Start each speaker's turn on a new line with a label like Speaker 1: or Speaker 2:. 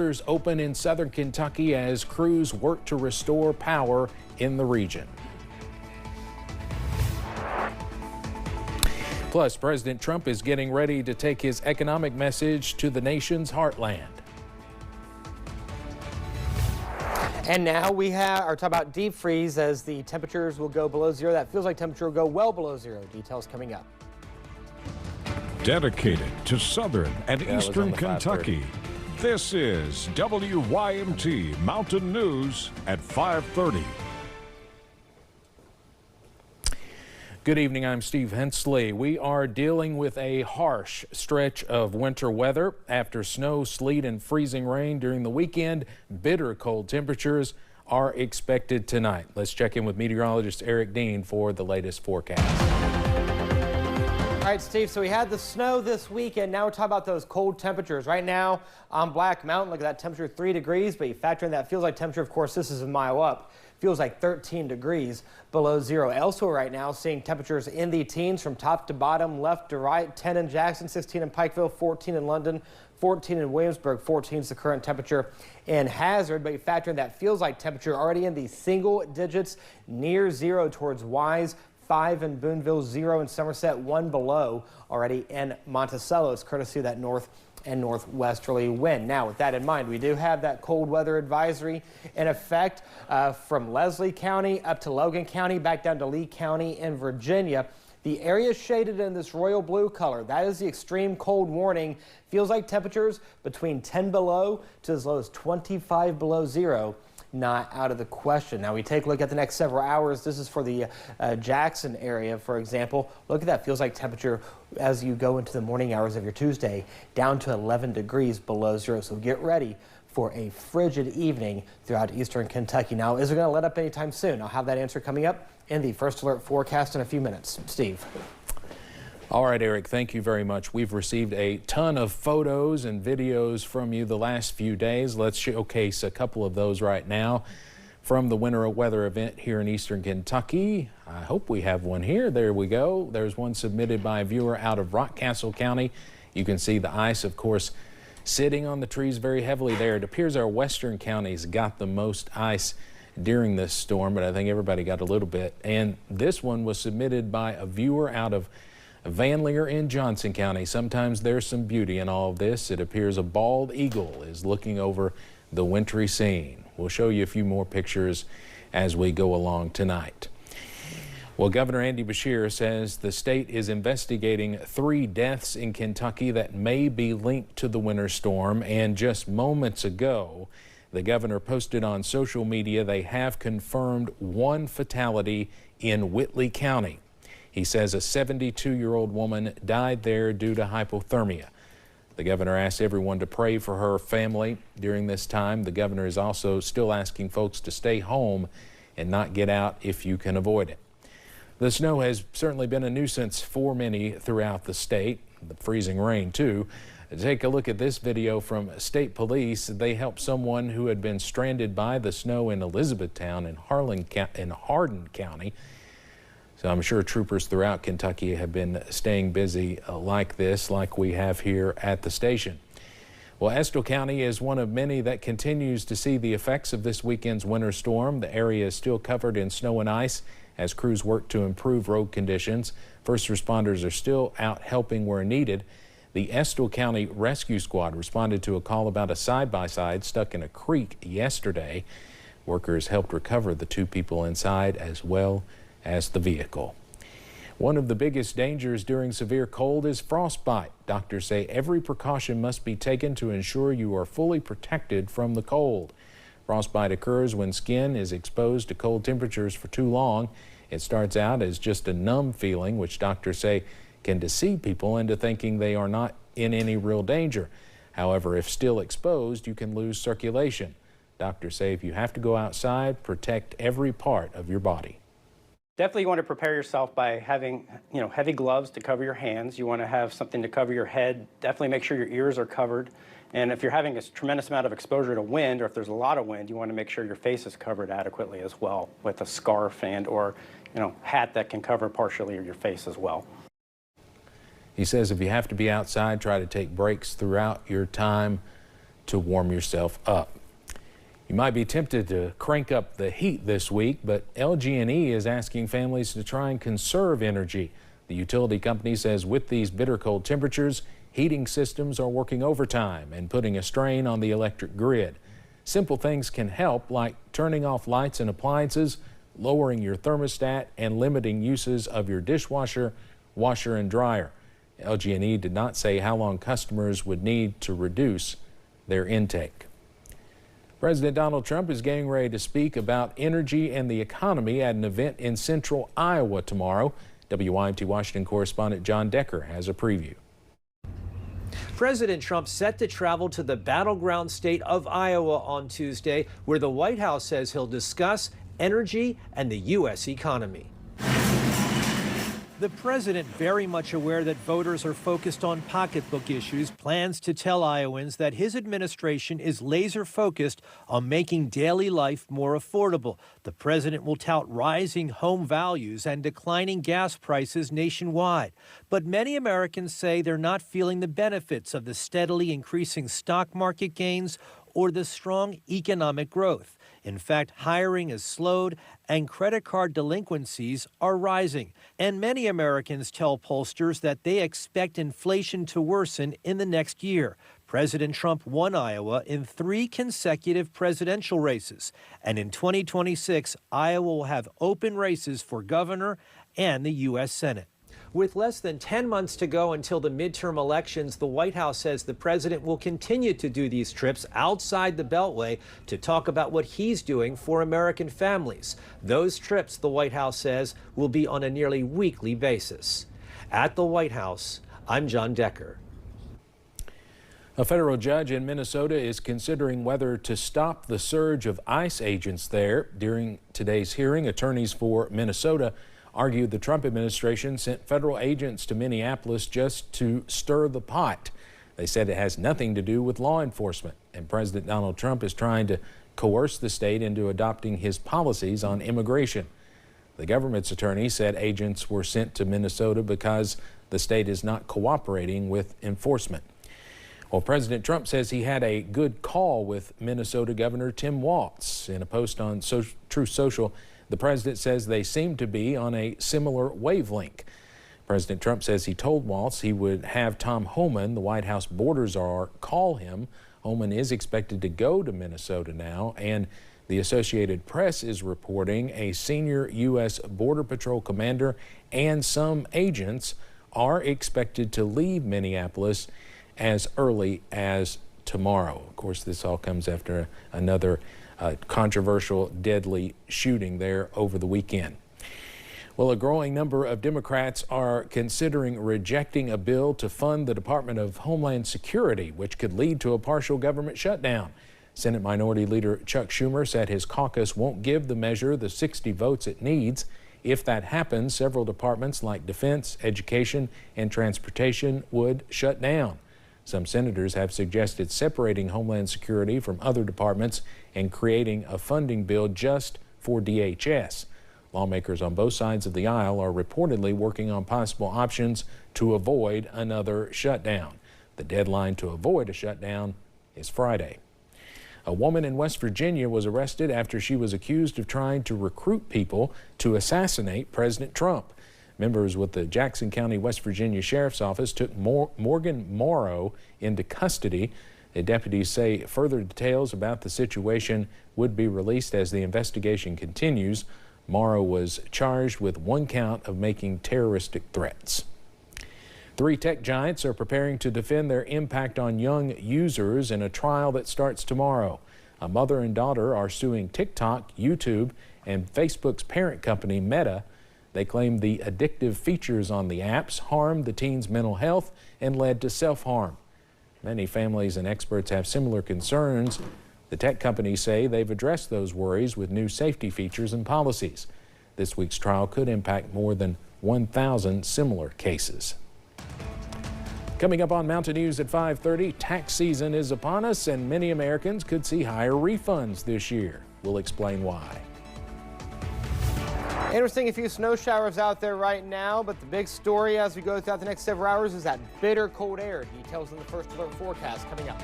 Speaker 1: Open in southern Kentucky as crews work to restore power in the region. Plus, President Trump is getting ready to take his economic message to the nation's heartland.
Speaker 2: And now we are talking about deep freeze as the temperatures will go below zero. That feels like temperature will go well below zero. Details coming up.
Speaker 3: Dedicated to southern and eastern Kentucky. This is WYMT Mountain News at 5:30.
Speaker 1: Good evening, I'm Steve Hensley. We are dealing with a harsh stretch of winter weather after snow, sleet, and freezing rain during the weekend. Bitter cold temperatures are expected tonight. Let's check in with meteorologist Eric Dean for the latest forecast.
Speaker 2: All right, Steve, so we had the snow this weekend. Now we're talking about those cold temperatures. Right now on Black Mountain, look at that temperature, 3 degrees, but you factor in that feels like temperature. Of course, this is a mile up. Feels like 13 degrees below zero. Elsewhere right now, seeing temperatures in the teens from top to bottom, left to right. 10 in Jackson, 16 in Pikeville, 14 in London, 14 in Williamsburg. 14 is the current temperature in Hazard, but you factor in that feels like temperature already in the single digits, near zero towards Wise. 5 in Boonville, 0 in Somerset, 1 below already in Monticello. It's courtesy of that north and northwesterly wind. Now, with that in mind, we do have that cold weather advisory in effect from Leslie County up to Logan County, back down to Lee County in Virginia. The area shaded in this royal blue color, that is the extreme cold warning. Feels like temperatures between 10 below to as low as 25 below zero. Not out of the question. Now we take a look at the next several hours. This is for the Jackson area, for example. Look at that. Feels like temperature as you go into the morning hours of your Tuesday down to 11 degrees below zero. So get ready for a frigid evening throughout eastern Kentucky. Now, is it going to let up anytime soon? I'll have that answer coming up in the first alert forecast in a few minutes. Steve.
Speaker 1: All right, Eric, thank you very much. We've received a ton of photos and videos from you the last few days. Let's showcase a couple of those right now from the winter weather event here in eastern Kentucky. I hope we have one here. There we go. There's one submitted by a viewer out of Rockcastle County. You can see the ice, of course, sitting on the trees very heavily there. It appears our western counties got the most ice during this storm, but I think everybody got a little bit. And this one was submitted by a viewer out of Van Leer in Johnson County. Sometimes there's some beauty in all of this. It appears a bald eagle is looking over the wintry scene. We'll show you a few more pictures as we go along tonight. Well, Governor Andy Beshear says the state is investigating 3 deaths in Kentucky that may be linked to the winter storm. And just moments ago, the governor posted on social media they have confirmed 1 fatality in Whitley County. He says a 72-year-old woman died there due to hypothermia. The governor asked everyone to pray for her family during this time. The governor is also still asking folks to stay home and not get out if you can avoid it. The snow has certainly been a nuisance for many throughout the state, the freezing rain too. Take a look at this video from state police. They helped someone who had been stranded by the snow in Elizabethtown in Hardin County. So I'm sure troopers throughout Kentucky have been staying busy like this, like we have here at the station. Well, Estill County is one of many that continues to see the effects of this weekend's winter storm. The area is still covered in snow and ice as crews work to improve road conditions. First responders are still out helping where needed. The Estill County Rescue Squad responded to a call about a side-by-side stuck in a creek yesterday. Workers helped recover the 2 people inside as well as the vehicle. One of the biggest dangers during severe cold is frostbite. Doctors say every precaution must be taken to ensure you are fully protected from the cold. Frostbite occurs when skin is exposed to cold temperatures for too long. It starts out as just a numb feeling, which doctors say can deceive people into thinking they are not in any real danger. However, if still exposed, you can lose circulation. Doctors say if you have to go outside, protect every part of your body.
Speaker 4: Definitely you want to prepare yourself by having, heavy gloves to cover your hands. You want to have something to cover your head. Definitely make sure your ears are covered. And if you're having a tremendous amount of exposure to wind, or if there's a lot of wind, you want to make sure your face is covered adequately as well with a scarf or hat that can cover partially your face as well.
Speaker 1: He says if you have to be outside, try to take breaks throughout your time to warm yourself up. You might be tempted to crank up the heat this week, but LG&E is asking families to try and conserve energy. The utility company says with these bitter cold temperatures, heating systems are working overtime and putting a strain on the electric grid. Simple things can help, like turning off lights and appliances, lowering your thermostat, and limiting uses of your dishwasher, washer, and dryer. LG&E did not say how long customers would need to reduce their intake. President Donald Trump is getting ready to speak about energy and the economy at an event in central Iowa tomorrow. WYMT Washington correspondent John Decker has a preview.
Speaker 5: President Trump set to travel to the battleground state of Iowa on Tuesday, where the White House says he'll discuss energy and the U.S. economy. The president, very much aware that voters are focused on pocketbook issues, plans to tell Iowans that his administration is laser focused on making daily life more affordable. The president will tout rising home values and declining gas prices nationwide. But many Americans say they're not feeling the benefits of the steadily increasing stock market gains or the strong economic growth. In fact, hiring has slowed and credit card delinquencies are rising. And many Americans tell pollsters that they expect inflation to worsen in the next year. President Trump won Iowa in 3 consecutive presidential races. And in 2026, Iowa will have open races for governor and the U.S. Senate. With less than 10 months to go until the midterm elections, the White House says the president will continue to do these trips outside the Beltway to talk about what he's doing for American families. Those trips, the White House says, will be on a nearly weekly basis. At the White House, I'm John Decker.
Speaker 1: A federal judge in Minnesota is considering whether to stop the surge of ICE agents there. During today's hearing, attorneys for Minnesota argued the Trump administration sent federal agents to Minneapolis just to stir the pot. They said it has nothing to do with law enforcement, and President Donald Trump is trying to coerce the state into adopting his policies on immigration. The government's attorney said agents were sent to Minnesota because the state is not cooperating with enforcement. Well, President Trump says he had a good call with Minnesota Governor Tim Walz. In a post on Truth Social, the president says they seem to be on a similar wavelength. President Trump says he told Walz he would have Tom Homan, the White House border czar, call him. Homan is expected to go to Minnesota now, and the Associated Press is reporting a senior U.S. Border Patrol commander and some agents are expected to leave Minneapolis as early as tomorrow. Of course, this all comes after another controversial, deadly shooting there over the weekend. Well, a growing number of Democrats are considering rejecting a bill to fund the Department of Homeland Security, which could lead to a partial government shutdown. Senate Minority Leader Chuck Schumer said his caucus won't give the measure the 60 votes it needs. If that happens, several departments like Defense, Education, and Transportation would shut down. Some senators have suggested separating Homeland Security from other departments and creating a funding bill just for DHS. Lawmakers on both sides of the aisle are reportedly working on possible options to avoid another shutdown. The deadline to avoid a shutdown is Friday. A woman in West Virginia was arrested after she was accused of trying to recruit people to assassinate President Trump. Members with the Jackson County, West Virginia Sheriff's Office took Morgan Morrow into custody. The deputies say further details about the situation would be released as the investigation continues. Morrow was charged with 1 count of making terroristic threats. 3 tech giants are preparing to defend their impact on young users in a trial that starts tomorrow. A mother and daughter are suing TikTok, YouTube, and Facebook's parent company, Meta. They claim the addictive features on the apps harmed the teens' mental health and led to self-harm. Many families and experts have similar concerns. The tech companies say they've addressed those worries with new safety features and policies. This week's trial could impact more than 1,000 similar cases. Coming up on Mountain News at 5:30, tax season is upon us and many Americans could see higher refunds this year. We'll explain why.
Speaker 2: And we're seeing a few snow showers out there right now, but the big story as we go throughout the next several hours is that bitter cold air. Details in the first alert forecast coming up.